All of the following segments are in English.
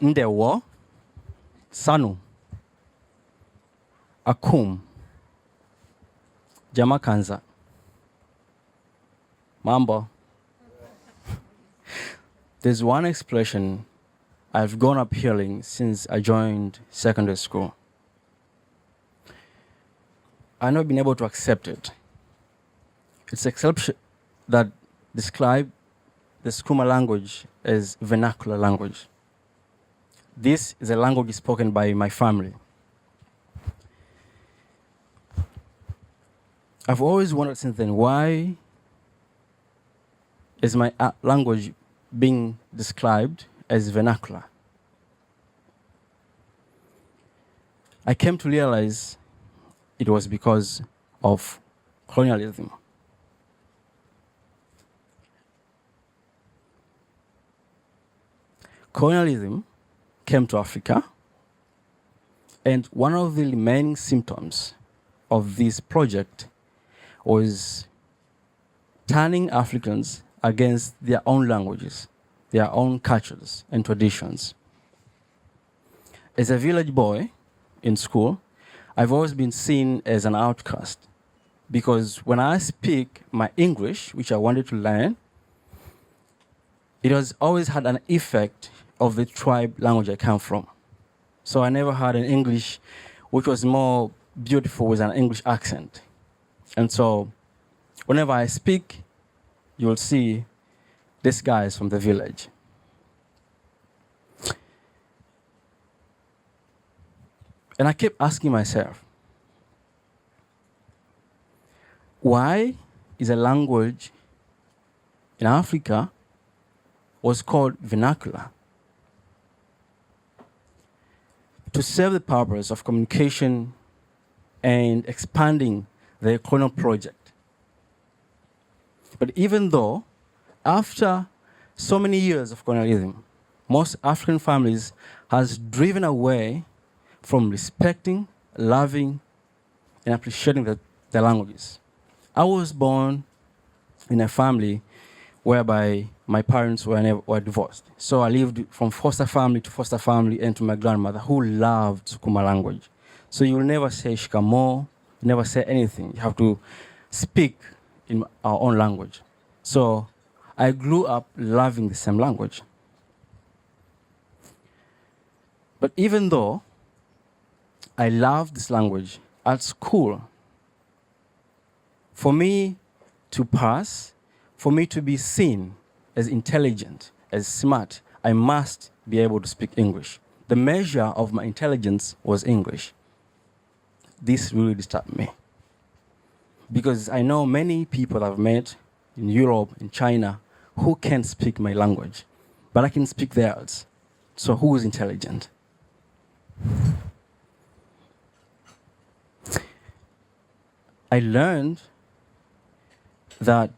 Ndewo, Sanu, Akum, Jamakanza, Mambo. There's one expression I've grown up hearing since I joined secondary school. I've not been able to accept it. It's an exception that describes the Skuma language as vernacular language. This is a language spoken by my family. I've always wondered since then, why is my language being described as vernacular? I came to realize it was because of colonialism. Colonialism came to Africa, and one of the remaining symptoms of this project was turning Africans against their own languages, their own cultures and traditions. As a village boy in school, I've always been seen as an outcast because when I speak my English, which I wanted to learn, it has always had an effect of the tribe language I come from. So I never had an English which was more beautiful with an English accent. And so whenever I speak, you'll see this guy is from the village. And I kept asking myself, why is a language in Africa was called vernacular? To serve the purpose of communication and expanding the colonial project. But even though, after so many years of colonialism, most African families has driven away from respecting, loving, and appreciating the languages. I was born in a family whereby my parents were divorced. So I lived from foster family to foster family and to my grandmother who loved Sukuma language. So you'll never say shikamo, you never say anything. You have to speak in our own language. So I grew up loving the same language. But even though I loved this language at school, for me to pass, for me to be seen as intelligent, as smart, I must be able to speak English. The measure of my intelligence was English. This really disturbed me. Because I know many people I've met in Europe, in China, who can't speak my language, but I can speak theirs. So who is intelligent? I learned that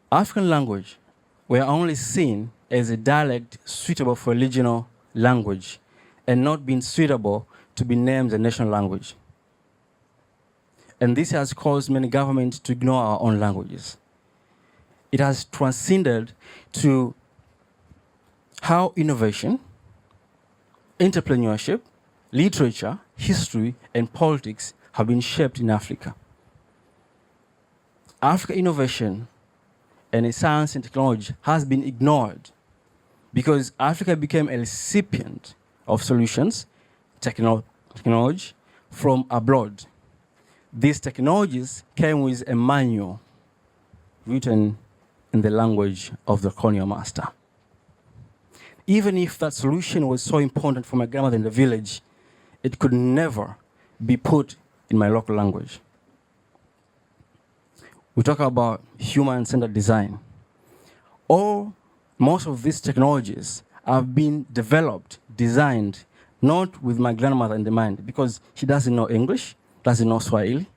African language were only seen as a dialect suitable for regional language and not being suitable to be named a national language. And this has caused many governments to ignore our own languages. It has transcended to how innovation, entrepreneurship, literature, history, and politics have been shaped in Africa. African innovation and science and technology has been ignored because Africa became a recipient of solutions, technology from abroad. These technologies came with a manual written in the language of the colonial master. Even if that solution was so important for my grandmother in the village, it could never be put in my local language. We talk about human-centered design. Most of these technologies have been developed, designed, not with my grandmother in the mind, because she doesn't know English, doesn't know Swahili.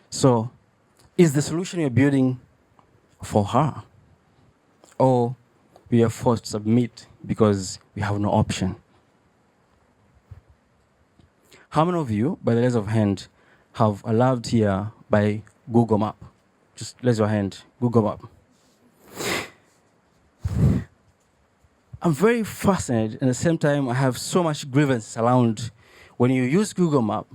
So, is the solution you're building for her? Or we are forced to submit because we have no option? How many of you, by the raise of hand, have arrived here by Google Map? Just raise your hand, Google Map. I'm very fascinated, and at the same time, I have so much grievance around when you use Google Map.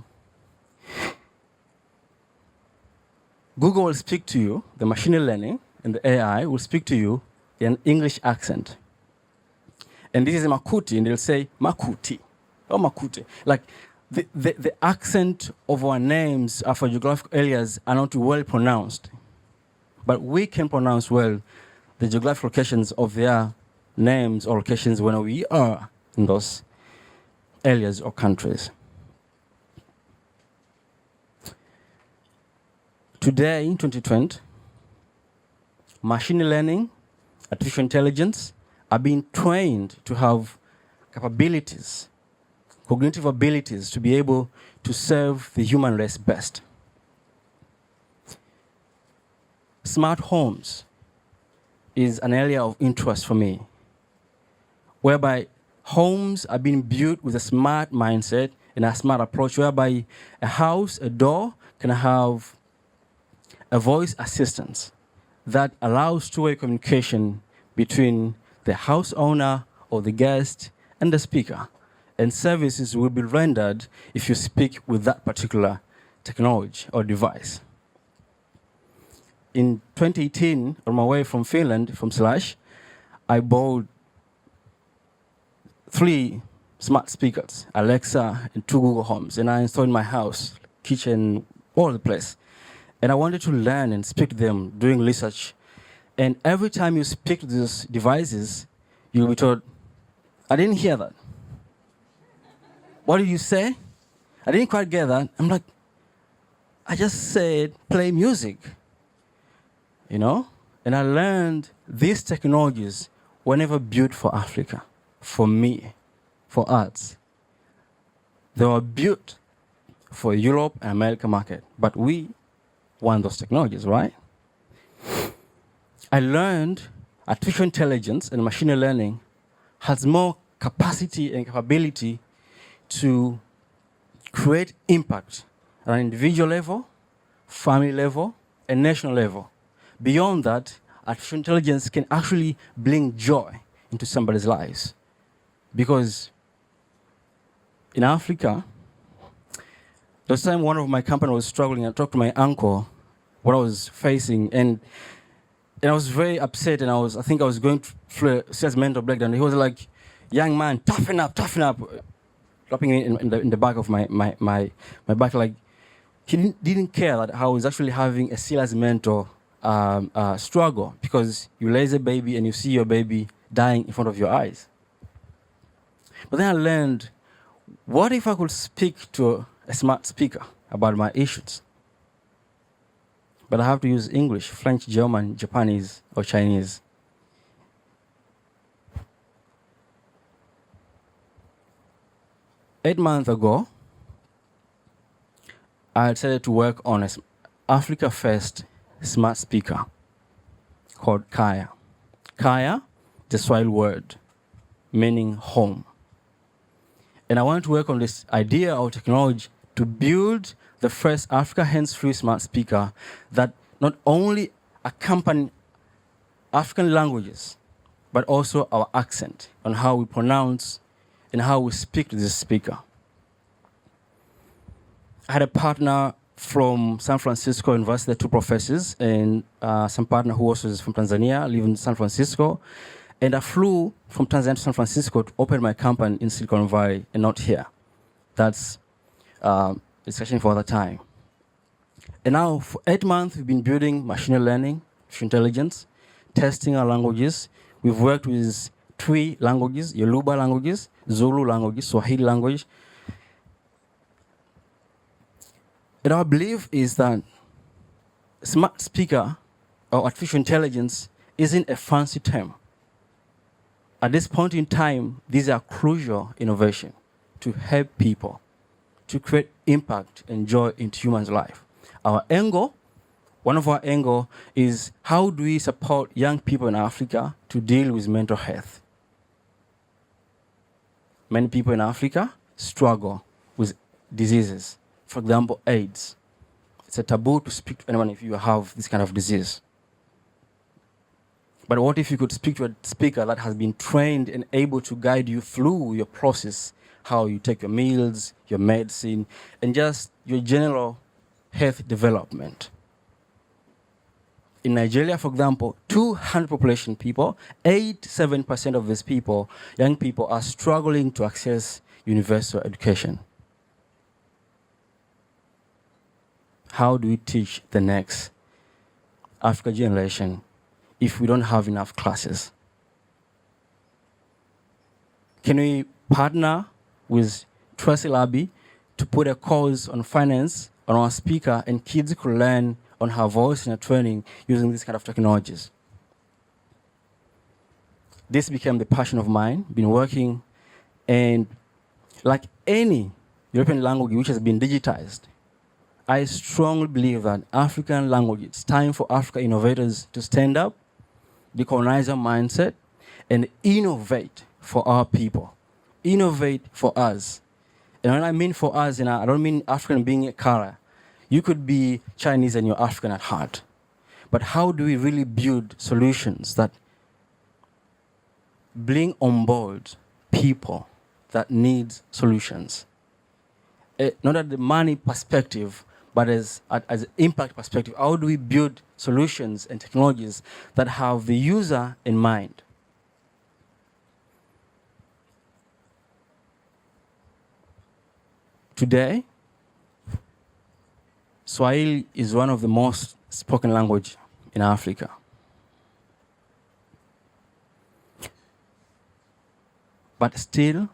Google will speak to you, the machine learning and the AI will speak to you in an English accent. And this is Makuti, and they'll say Makuti, or Makute. Like, the accent of our names for geographical areas are not well pronounced. But we can pronounce well the geographical locations of their names or locations when we are in those areas or countries. Today, in 2020, machine learning, artificial intelligence are being trained to have capabilities, cognitive abilities to be able to serve the human race best. Smart homes is an area of interest for me, whereby homes are being built with a smart mindset and a smart approach, whereby a house, a door, can have a voice assistant that allows two-way communication between the house owner or the guest and the speaker. And services will be rendered if you speak with that particular technology or device. In 2018, on my way from Finland, from Slash, I bought 3 smart speakers, Alexa and 2 Google Homes, and I installed in my house, kitchen, all over the place. And I wanted to learn and speak to them, doing research. And every time you speak to these devices, you'll be told, I didn't hear that. What did you say? I didn't quite get that. I'm like, I just said, play music. You know? And I learned these technologies were never built for Africa, for me, for us. They were built for Europe and American market, but we want those technologies, right? I learned artificial intelligence and machine learning has more capacity and capability to create impact at an individual level, family level, and national level. Beyond that, artificial intelligence can actually bring joy into somebody's lives. Because in Africa, there was time one of my company was struggling. I talked to my uncle what I was facing, and I was very upset, and I think I was going through a serious mental breakdown. He was like, young man, toughen up, clapping me in the back of my back. Like, he didn't care that I was actually having a serious mental struggle, because you raise a baby and you see your baby dying in front of your eyes. But then I learned, what if I could speak to a smart speaker about my issues? But I have to use English, French, German, Japanese, or Chinese. Eight months ago, I decided to work on an Africa First smart speaker called Kaya. Kaya, the Swahili word, meaning home. And I wanted to work on this idea of technology to build the first Africa hands-free smart speaker that not only accompany African languages, but also our accent on how we pronounce and how we speak to this speaker. I had a partner from San Francisco University, 2 professors, and some partner who also is from Tanzania, live in San Francisco. And I flew from Tanzania to San Francisco to open my company in Silicon Valley and not here. That's discussion for other time. And now for 8 months, we've been building machine learning, artificial intelligence, testing our languages. We've worked with 3 languages, Yoruba languages, Zulu languages, Swahili language. And our belief is that smart speaker or artificial intelligence isn't a fancy term. At this point in time, these are crucial innovation to help people, to create impact and joy into humans' life. Our angle, one of our angle is how do we support young people in Africa to deal with mental health? Many people in Africa struggle with diseases. For example, AIDS. It's a taboo to speak to anyone if you have this kind of disease. But what if you could speak to a speaker that has been trained and able to guide you through your process, how you take your meals, your medicine, and just your general health development? In Nigeria, for example, 200 population people, 87% of these people, young people, are struggling to access universal education. How do we teach the next African generation if we don't have enough classes? Can we partner with Tracy Labi to put a course on finance on our speaker, and kids could learn on her voice and her training using these kind of technologies? This became the passion of mine, been working, and like any European language which has been digitized, I strongly believe that African language, it's time for African innovators to stand up, decolonize our mindset, and innovate for our people. Innovate for us. And when I mean for us, I don't mean African being a color. You could be Chinese and you're African at heart. But how do we really build solutions that bring on board people that need solutions? Not at the money perspective, but as an impact perspective. How do we build solutions and technologies that have the user in mind? Today, Swahili is one of the most spoken language in Africa. But still,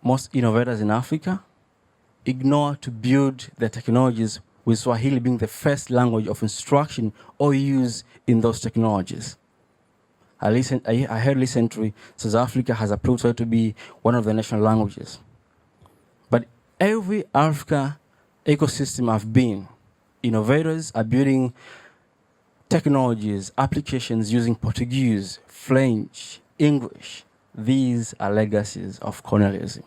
most innovators in Africa ignore to build their technologies with Swahili being the first language of instruction or use in those technologies. I heard recently South Africa has approved Swahili to be one of the national languages. But every Africa ecosystem I've been, innovators are building technologies, applications using Portuguese, French, English. These are legacies of colonialism.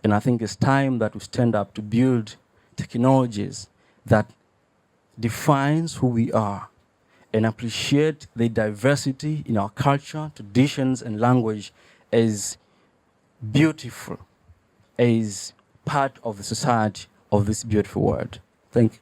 And I think it's time that we stand up to build technologies that defines who we are and appreciate the diversity in our culture, traditions, and language as beautiful, as part of the society of this beautiful world. Thank you.